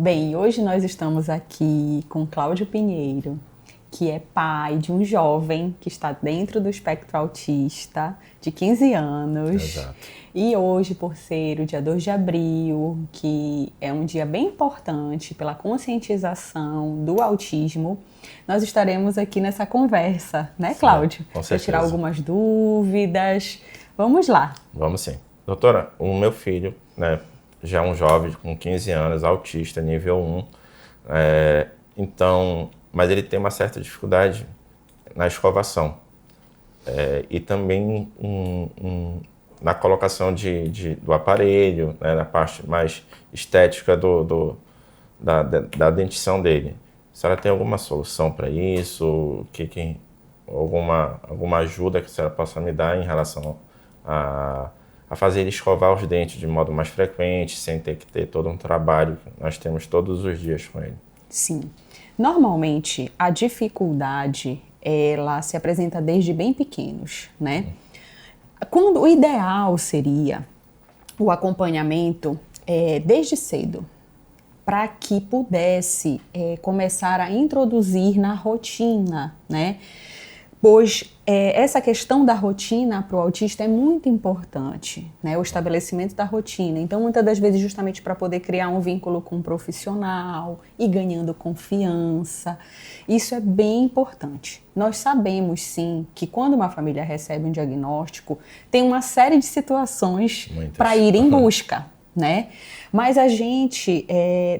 Bem, hoje nós estamos aqui com Cláudio Pinheiro, que é pai de um jovem que está dentro do espectro autista, de 15 anos. Exato. E hoje, por ser o dia 2 de abril, que é um dia bem importante pela conscientização do autismo, nós estaremos aqui nessa conversa, né, Cláudio? Com certeza. Para tirar algumas dúvidas. Vamos lá. Vamos sim. Doutora, o meu filho, né, já é um jovem com 15 anos, autista, nível 1, mas ele tem uma certa dificuldade na escovação e também na colocação do aparelho, né, na parte mais estética da dentição dele. A senhora tem alguma solução para isso? Alguma ajuda que a senhora possa me dar em relação a fazer ele escovar os dentes de modo mais frequente, sem ter que ter todo um trabalho que nós temos todos os dias com ele? Sim. Normalmente, a dificuldade, ela se apresenta desde bem pequenos, né? O ideal seria o acompanhamento desde cedo, para que pudesse começar a introduzir na rotina, né? Pois essa questão da rotina para o autista é muito importante, né? O estabelecimento da rotina. Então, muitas das vezes, justamente para poder criar um vínculo com um profissional e ganhando confiança, isso é bem importante. Nós sabemos, sim, que quando uma família recebe um diagnóstico, tem uma série de situações para ir em busca, né? Mas a gente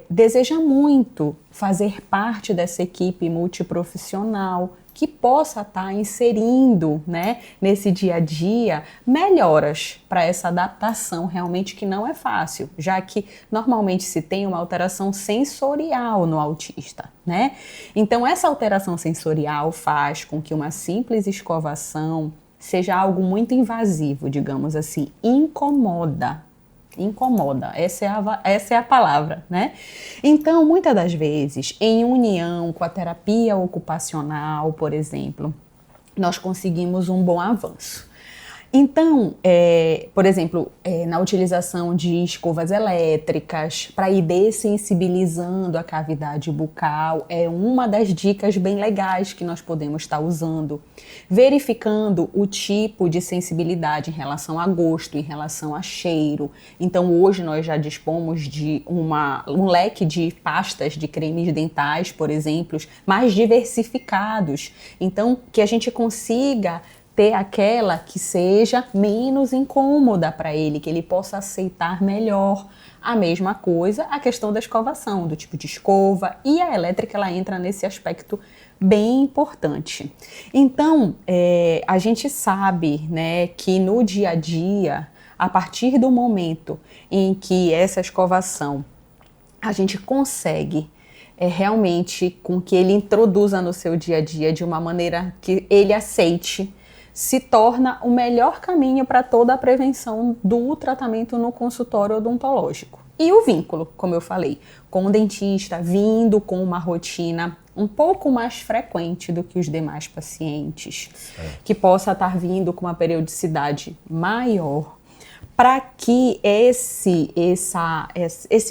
deseja muito fazer parte dessa equipe multiprofissional que possa estar inserindo, né, nesse dia a dia melhoras para essa adaptação realmente que não é fácil, já que normalmente se tem uma alteração sensorial no autista, né? Então essa alteração sensorial faz com que uma simples escovação seja algo muito invasivo, digamos assim, incomoda, essa é a palavra, né? Então, muitas das vezes, em união com a terapia ocupacional, por exemplo, nós conseguimos um bom avanço. Então, por exemplo, na utilização de escovas elétricas, para ir dessensibilizando a cavidade bucal, é uma das dicas bem legais que nós podemos estar usando. Verificando o tipo de sensibilidade em relação a gosto, em relação a cheiro. Então, hoje nós já dispomos de um leque de pastas de cremes dentais, por exemplo, mais diversificados. Então, que a gente consiga ter aquela que seja menos incômoda para ele, que ele possa aceitar melhor. A mesma coisa, a questão da escovação, do tipo de escova, e a elétrica ela entra nesse aspecto bem importante. Então, a gente sabe, né, que no dia a dia, a partir do momento em que essa escovação a gente consegue realmente com que ele introduza no seu dia a dia de uma maneira que ele aceite, se torna o melhor caminho para toda a prevenção do tratamento no consultório odontológico. E o vínculo, como eu falei, com o dentista, vindo com uma rotina um pouco mais frequente do que os demais pacientes, que possa estar vindo com uma periodicidade maior, para que esse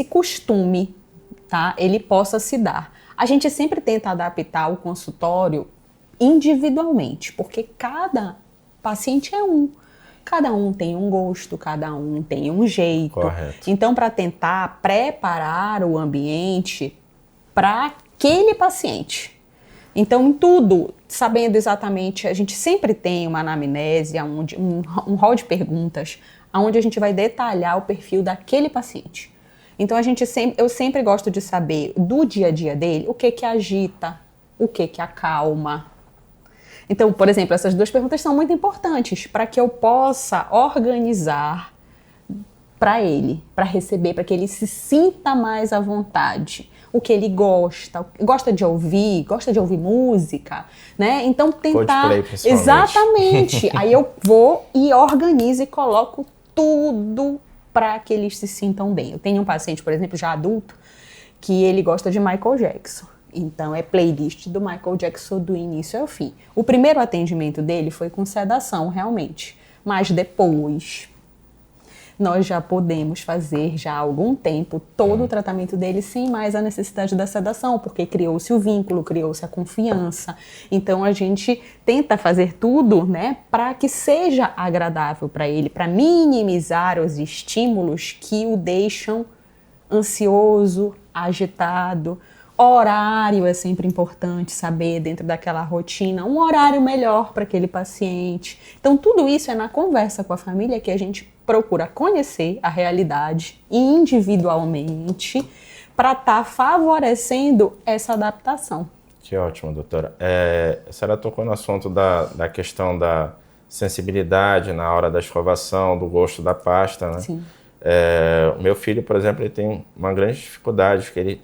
costume, tá, ele possa se dar. A gente sempre tenta adaptar o consultório individualmente, porque cada paciente é um. Cada um tem um gosto, cada um tem um jeito. Correto. Então, para tentar preparar o ambiente para aquele paciente. Então, em tudo, sabendo exatamente, a gente sempre tem uma anamnese, um rol de perguntas, onde a gente vai detalhar o perfil daquele paciente. Então, eu sempre gosto de saber do dia a dia dele, o que agita, o que acalma. Então, por exemplo, essas duas perguntas são muito importantes para que eu possa organizar para ele, para receber, para que ele se sinta mais à vontade. O que ele gosta de ouvir música, né? Então tentar... Coldplay, principalmente. Exatamente. Aí eu vou e organizo e coloco tudo para que eles se sintam bem. Eu tenho um paciente, por exemplo, já adulto, que ele gosta de Michael Jackson. Então, é playlist do Michael Jackson do início ao fim. O primeiro atendimento dele foi com sedação, realmente. Mas depois, nós já podemos fazer já há algum tempo todo o tratamento dele sem mais a necessidade da sedação, porque criou-se o vínculo, criou-se a confiança. Então a gente tenta fazer tudo, né, para que seja agradável para ele, para minimizar os estímulos que o deixam ansioso, agitado. Horário é sempre importante saber dentro daquela rotina, um horário melhor para aquele paciente. Então tudo isso é na conversa com a família que a gente procura conhecer a realidade individualmente para estar favorecendo essa adaptação. Que ótimo, doutora. A senhora tocou no assunto da questão da sensibilidade na hora da escovação, do gosto da pasta, né? Sim. O meu filho, por exemplo, ele tem uma grande dificuldade, que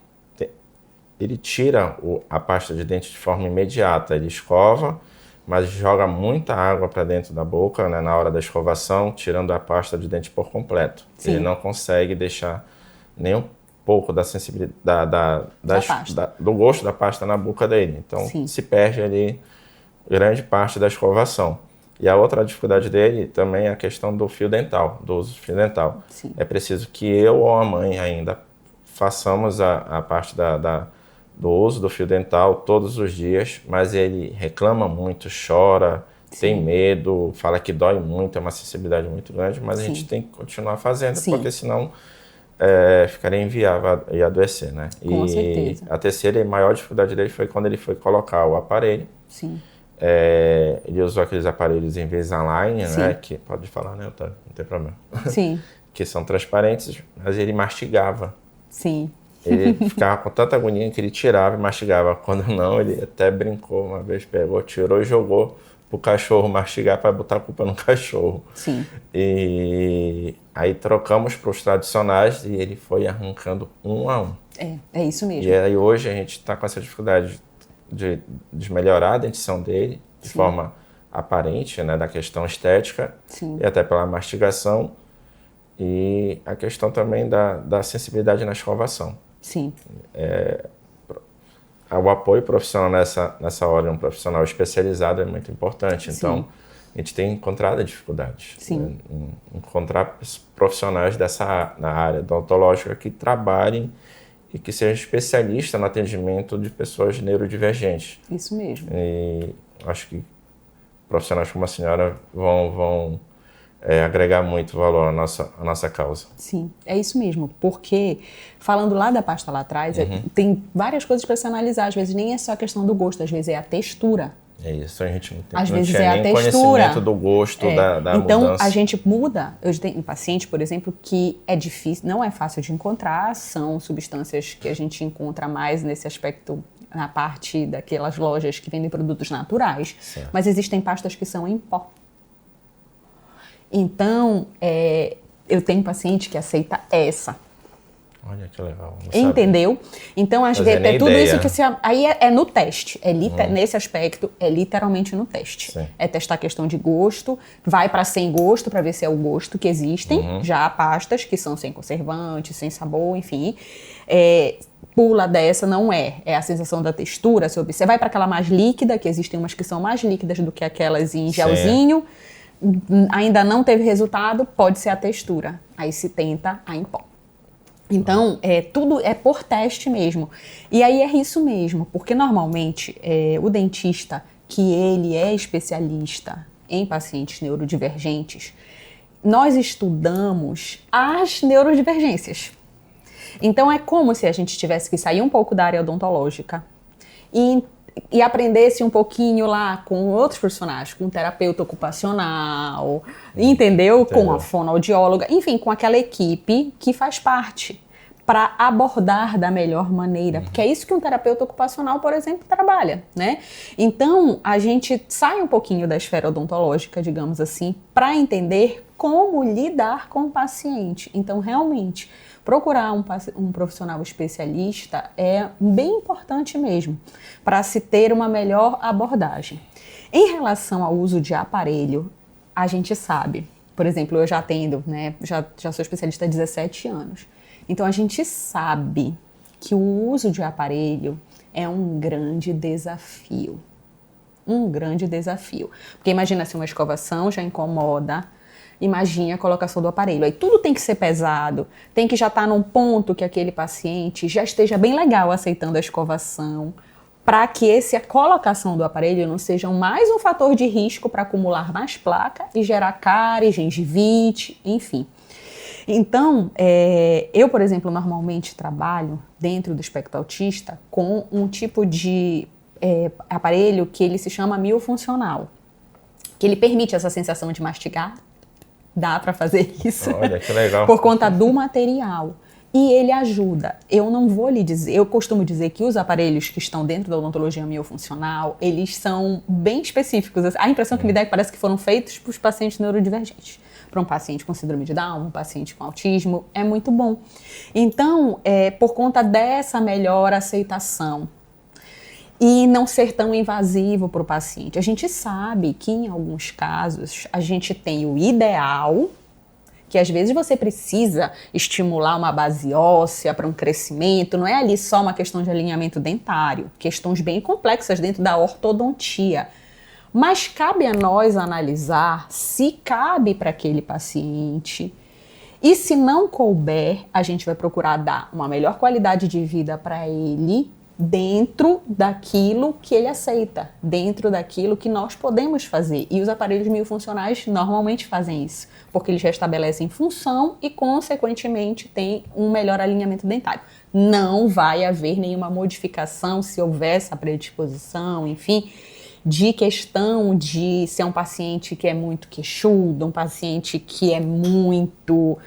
ele tira a pasta de dente de forma imediata. Ele escova, mas joga muita água para dentro da boca, né, na hora da escovação, tirando a pasta de dente por completo. Sim. Ele não consegue deixar nem um pouco da sensibilidade do gosto da pasta na boca dele. Então, Sim. se perde ali grande parte da escovação. E a outra dificuldade dele também é a questão do fio dental, do uso do fio dental. Sim. É preciso que eu ou a mãe ainda façamos a parte do uso do fio dental todos os dias, mas ele reclama muito, chora, Sim. tem medo, fala que dói muito, é uma sensibilidade muito grande, mas Sim. a gente tem que continuar fazendo, Sim. porque senão ficaria inviável e adoecer, né? Com certeza. A terceira e maior dificuldade dele foi quando ele foi colocar o aparelho. Sim. Ele usou aqueles aparelhos Invisalign, Sim. né? Que pode falar, né, Otávio? Não tem problema. Sim. Que são transparentes, mas ele mastigava. Sim. Ele ficava com tanta agonia que ele tirava e mastigava. Quando não, ele até brincou uma vez, pegou, tirou e jogou pro cachorro mastigar para botar a culpa no cachorro. Sim. E aí trocamos para os tradicionais e ele foi arrancando um a um. É isso mesmo. E aí hoje a gente está com essa dificuldade de melhorar a dentição dele de Sim. forma aparente, né, da questão estética. Sim. E até pela mastigação e a questão também da sensibilidade na escovação. Sim. O apoio profissional nessa hora, um profissional especializado é muito importante. Então, Sim. a gente tem encontrado dificuldades. Sim. Né, em encontrar profissionais na área odontológica que trabalhem e que sejam especialistas no atendimento de pessoas neurodivergentes. Isso mesmo. E acho que profissionais como a senhora vão agregar muito valor à nossa causa. Sim, é isso mesmo, porque falando lá da pasta lá atrás, tem várias coisas para se analisar, às vezes nem é só a questão do gosto, às vezes é a textura. É isso, a gente Às não vezes tinha é a nem textura. conhecimento do gosto, da então, mudança. a gente muda. Eu tenho um paciente, por exemplo, que é difícil, não é fácil de encontrar, são substâncias que a gente encontra mais nesse aspecto na parte daquelas lojas que vendem produtos naturais, Certo. mas existem pastas que são em pó. Então, eu tenho um paciente que aceita essa. Olha que legal. Entendeu? Então, às vezes, nem tudo ideia. isso que aí é no teste. Nesse aspecto, é literalmente no teste. Sim. É testar a questão de gosto, vai para sem gosto, para ver se é o gosto que existem. Já há pastas que são sem conservante, sem sabor, enfim. Pula dessa, não é. É a sensação da textura. Você vai para aquela mais líquida, que existem umas que são mais líquidas do que aquelas em gelzinho. Ainda não teve resultado, pode ser a textura. Aí se tenta a em pó. Então, tudo é por teste mesmo. E aí é isso mesmo, porque normalmente o dentista, que ele é especialista em pacientes neurodivergentes, nós estudamos as neurodivergências. Então, é como se a gente tivesse que sair um pouco da área odontológica e aprendesse um pouquinho lá com outros profissionais, com um terapeuta ocupacional, entendeu? Com a fonoaudióloga, enfim, com aquela equipe que faz parte para abordar da melhor maneira, porque é isso que um terapeuta ocupacional, por exemplo, trabalha, né? Então, a gente sai um pouquinho da esfera odontológica, digamos assim, para entender como lidar com o paciente. Então, realmente, procurar um profissional especialista é bem importante mesmo, para se ter uma melhor abordagem. Em relação ao uso de aparelho, a gente sabe, por exemplo, eu já atendo, né, já sou especialista há 17 anos, então a gente sabe que o uso de aparelho é um grande desafio. Um grande desafio. Porque imagina se uma escovação já incomoda, imagine a colocação do aparelho. Aí tudo tem que ser pesado, tem que já estar num ponto que aquele paciente já esteja bem legal aceitando a escovação, para que a colocação do aparelho não seja mais um fator de risco para acumular mais placa e gerar cárie, gengivite, enfim. Então, eu, por exemplo, normalmente trabalho dentro do espectro autista com um tipo de aparelho que ele se chama miofuncional, que ele permite essa sensação de mastigar, dá para fazer isso. Olha, que legal. Por conta do material. E ele ajuda. Eu não vou lhe dizer, eu costumo dizer que os aparelhos que estão dentro da odontologia miofuncional, eles são bem específicos. A impressão que me dá é que parece que foram feitos para os pacientes neurodivergentes. Para um paciente com síndrome de Down, um paciente com autismo, é muito bom. Então, por conta dessa melhor aceitação e não ser tão invasivo para o paciente, a gente sabe que em alguns casos a gente tem o ideal, que às vezes você precisa estimular uma base óssea para um crescimento, não é ali só uma questão de alinhamento dentário, questões bem complexas dentro da ortodontia. Mas cabe a nós analisar se cabe para aquele paciente e se não couber, a gente vai procurar dar uma melhor qualidade de vida para ele dentro daquilo que ele aceita, dentro daquilo que nós podemos fazer. E os aparelhos miofuncionais normalmente fazem isso, porque eles restabelecem função e, consequentemente, tem um melhor alinhamento dentário. Não vai haver nenhuma modificação se houver essa predisposição, enfim, de questão de ser um paciente que é muito queixudo, um paciente que é muito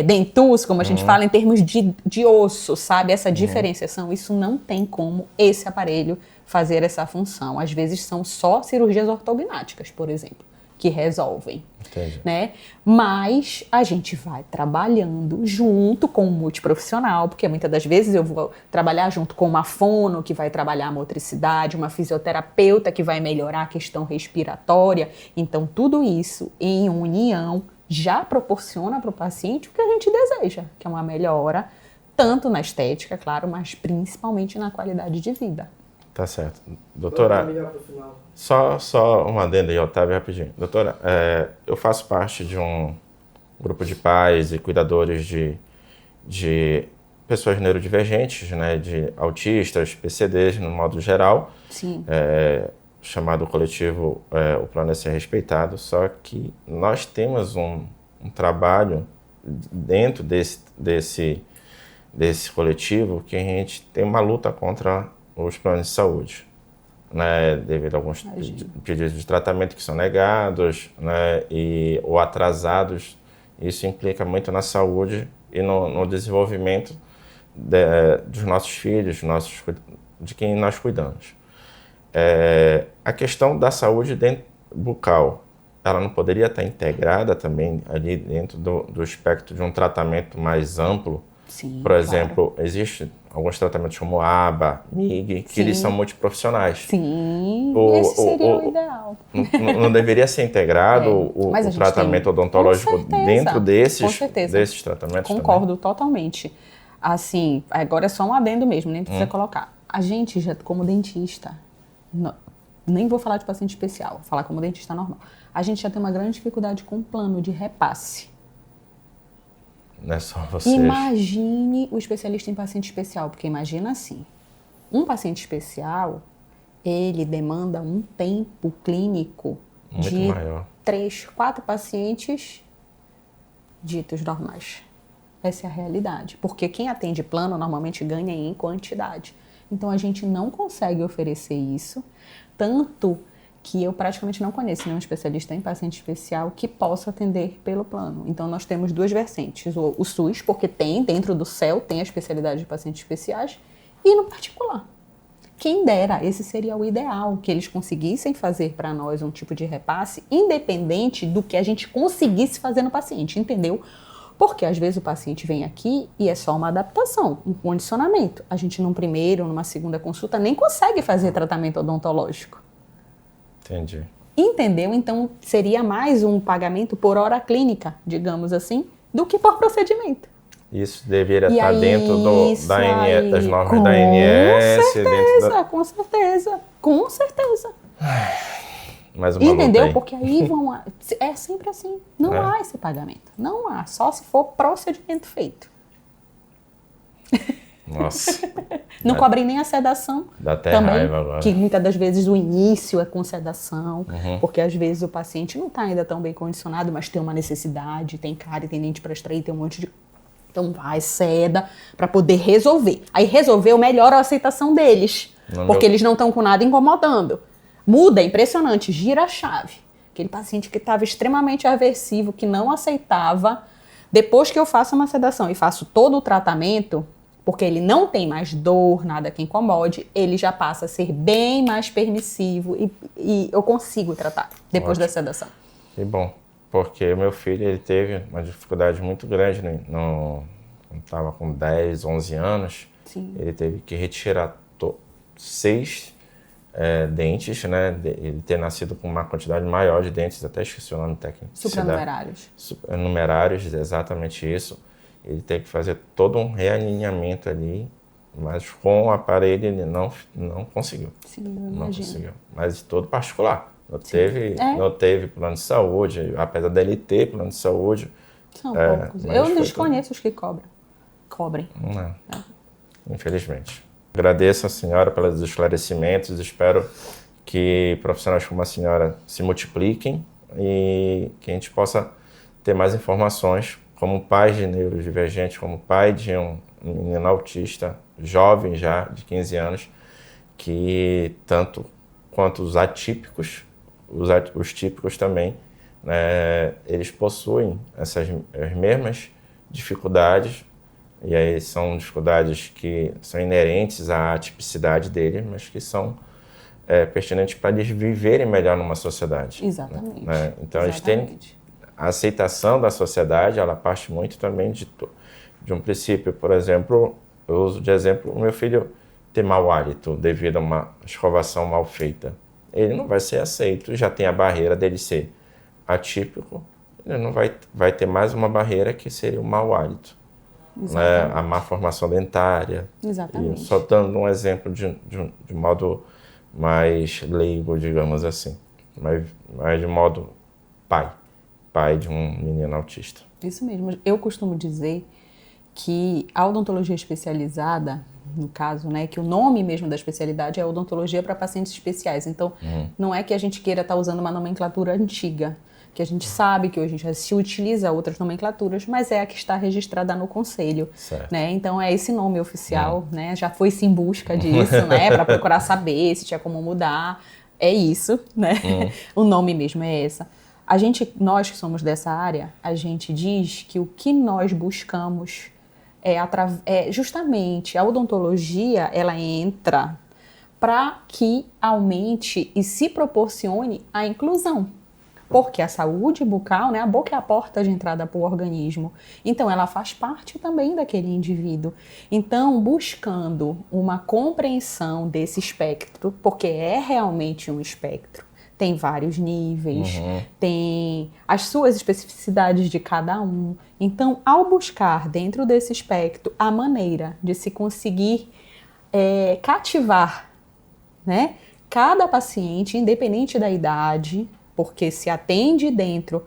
dentuço, como a gente fala, em termos de osso, sabe? Essa diferenciação, isso não tem como esse aparelho fazer essa função. Às vezes são só cirurgias ortognáticas, por exemplo, que resolvem. Entendi. Né? Mas a gente vai trabalhando junto com o multiprofissional, porque muitas das vezes eu vou trabalhar junto com uma fono que vai trabalhar a motricidade, uma fisioterapeuta que vai melhorar a questão respiratória. Então, tudo isso em união já proporciona para o paciente o que a gente deseja, que é uma melhora, tanto na estética, claro, mas principalmente na qualidade de vida. Tá certo. Doutora, só uma adenda aí, Otávio, rapidinho. Doutora, eu faço parte de um grupo de pais e cuidadores de pessoas neurodivergentes, né, de autistas, PCDs, no modo geral. Sim. Chamado coletivo O Plano é Ser Respeitado, só que nós temos um trabalho dentro desse coletivo que a gente tem uma luta contra os planos de saúde, né, devido a alguns pedidos de tratamento que são negados, né, ou atrasados. Isso implica muito na saúde e no desenvolvimento dos nossos filhos, de quem nós cuidamos. A questão da saúde bucal, ela não poderia estar integrada também ali dentro do espectro de um tratamento mais amplo? Sim, por exemplo, existem alguns tratamentos como ABA, MIG, que eles são multiprofissionais. Sim, esse seria o ideal. Não deveria ser integrado o tratamento odontológico dentro desses tratamentos? Concordo totalmente. Assim, agora é só um adendo mesmo, nem precisa colocar. A gente já, como dentista, nem vou falar de paciente especial, vou falar como dentista normal. A gente já tem uma grande dificuldade com o plano de repasse. Não é só vocês. Imagine o especialista em paciente especial, porque imagina assim, um paciente especial, ele demanda um tempo clínico muito de maior. 3, 4 pacientes ditos normais. Essa é a realidade, porque quem atende plano normalmente ganha em quantidade. Então a gente não consegue oferecer isso, tanto que eu praticamente não conheço nenhum especialista em paciente especial que possa atender pelo plano. Então, nós temos duas vertentes. O SUS, porque tem, dentro do CEL, tem a especialidade de pacientes especiais, e no particular. Quem dera, esse seria o ideal, que eles conseguissem fazer para nós um tipo de repasse, independente do que a gente conseguisse fazer no paciente, entendeu? Porque às vezes o paciente vem aqui e é só uma adaptação, um condicionamento. A gente, num primeiro, numa segunda consulta, nem consegue fazer tratamento odontológico. Entendi. Entendeu? Então, seria mais um pagamento por hora clínica, digamos assim, do que por procedimento. Isso deveria estar dentro das normas da ANS. Com certeza. Mais uma luta Entendeu? aí. Porque aí é sempre assim. Não há esse pagamento. Não há. Só se for procedimento feito. Nossa. Não cobrem nem a sedação. Dá até também, raiva agora. que muitas das vezes o início é com sedação, porque às vezes o paciente não está ainda tão bem condicionado, mas tem uma necessidade, tem cárie, tem dente para extrair, tem um monte de... Então vai, seda, para poder resolver. Aí resolveu, melhora a aceitação deles, porque eles não estão com nada incomodando. Muda, é impressionante, gira a chave. Aquele paciente que estava extremamente aversivo, que não aceitava, depois que eu faço uma sedação e faço todo o tratamento, porque ele não tem mais dor, nada que incomode, ele já passa a ser bem mais permissivo e eu consigo tratar depois da sedação. Que bom, porque o meu filho ele teve uma dificuldade muito grande, né? Quando estava com 10, 11 anos, Sim. Ele teve que retirar 6 dentes, né? Ele ter nascido com uma quantidade maior de dentes, até esqueci o nome técnico. Supranumerários. Supranumerários, exatamente isso. Ele teve que fazer todo um realinhamento ali, mas com o aparelho ele não conseguiu. Sim, eu imagino. Não conseguiu. Mas todo particular. Não teve plano de saúde, apesar dele ter plano de saúde. São poucos. Eu desconheço os que cobrem. Não. Infelizmente. Agradeço a senhora pelos esclarecimentos. Espero que profissionais como a senhora se multipliquem e que a gente possa ter mais informações como pai de neurodivergente, como pai de um menino autista, jovem já, de 15 anos, que tanto quanto os atípicos, os típicos também, né, eles possuem as mesmas dificuldades, e aí são dificuldades que são inerentes à atipicidade deles, mas que são pertinentes para eles viverem melhor numa sociedade. Exatamente. Né? Então, eles têm a aceitação da sociedade, ela parte muito também de um princípio. Por exemplo, eu uso de exemplo o meu filho ter mau hálito devido a uma escovação mal feita. Ele não vai ser aceito, já tem a barreira dele ser atípico, ele não vai ter mais uma barreira que seria o mau hálito. Né? A má formação dentária. Exatamente. E só dando um exemplo de modo mais leigo, digamos assim, mas de modo pai de um menino autista. Isso mesmo. Eu costumo dizer que a odontologia especializada, no caso, né, que o nome mesmo da especialidade é odontologia para pacientes especiais. Então, não é que a gente queira estar usando uma nomenclatura antiga, que a gente sabe que hoje já se utiliza outras nomenclaturas, mas é a que está registrada no conselho, né? Então é esse nome oficial, né? Já foi-se em busca disso, né? Para procurar saber se tinha como mudar. É isso, né? O nome mesmo é essa. Nós que somos dessa área, a gente diz que o que nós buscamos é justamente a odontologia, ela entra para que aumente e se proporcione a inclusão. Porque a saúde bucal, né, a boca é a porta de entrada para o organismo. Então, ela faz parte também daquele indivíduo. Então, buscando uma compreensão desse espectro, porque é realmente um espectro, tem vários níveis, tem as suas especificidades de cada um. Então, ao buscar dentro desse espectro a maneira de se conseguir cativar, né, cada paciente, independente da idade, porque se atende dentro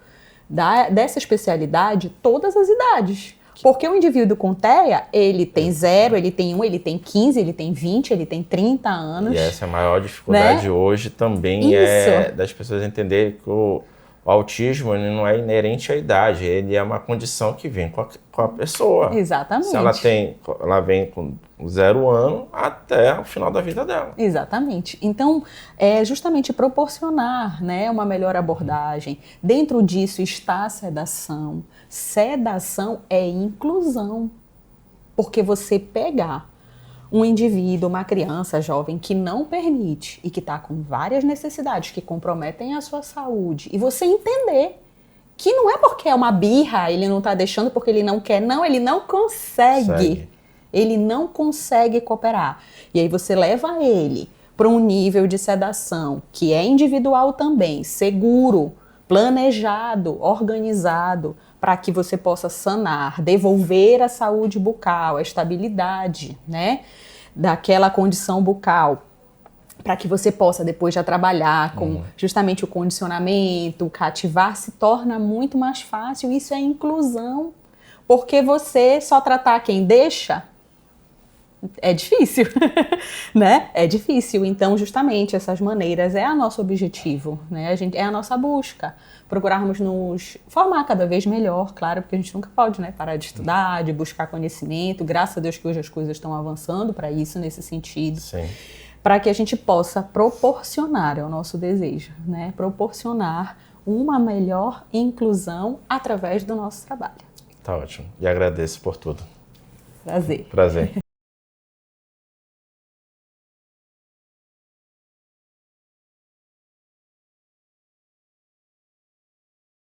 dessa especialidade todas as idades. Porque o indivíduo com TEA, ele tem 0, ele tem 1, ele tem 15, ele tem 20, ele tem 30 anos. E essa é a maior dificuldade, né? Hoje também das pessoas entenderem que o autismo ele não é inerente à idade, ele é uma condição que vem com a pessoa. Exatamente. Se ela vem com 0 ano até o final da vida dela. Exatamente. Então, é justamente proporcionar, né, uma melhor abordagem. Dentro disso está a sedação. Sedação é inclusão. Porque você pegar um indivíduo, uma criança jovem que não permite e que está com várias necessidades que comprometem a sua saúde e você entender que não é porque é uma birra, ele não está deixando porque ele não quer, não, ele não consegue. Ele não consegue cooperar. E aí você leva ele para um nível de sedação que é individual também, seguro, planejado, organizado, para que você possa sanar, devolver a saúde bucal, a estabilidade, né, daquela condição bucal. para que você possa depois já trabalhar com justamente o condicionamento, o cativar, se torna muito mais fácil. Isso é inclusão, porque você só tratar quem deixa é difícil, né? É difícil. Então, justamente, essas maneiras é o nosso objetivo, né? É a nossa busca. Procurarmos nos formar cada vez melhor, claro, porque a gente nunca pode, né, parar de estudar, de buscar conhecimento. Graças a Deus que hoje as coisas estão avançando para isso, nesse sentido. Sim. Para que a gente possa proporcionar, é o nosso desejo, né? Proporcionar uma melhor inclusão através do nosso trabalho. Tá ótimo. E agradeço por tudo. Prazer. Prazer.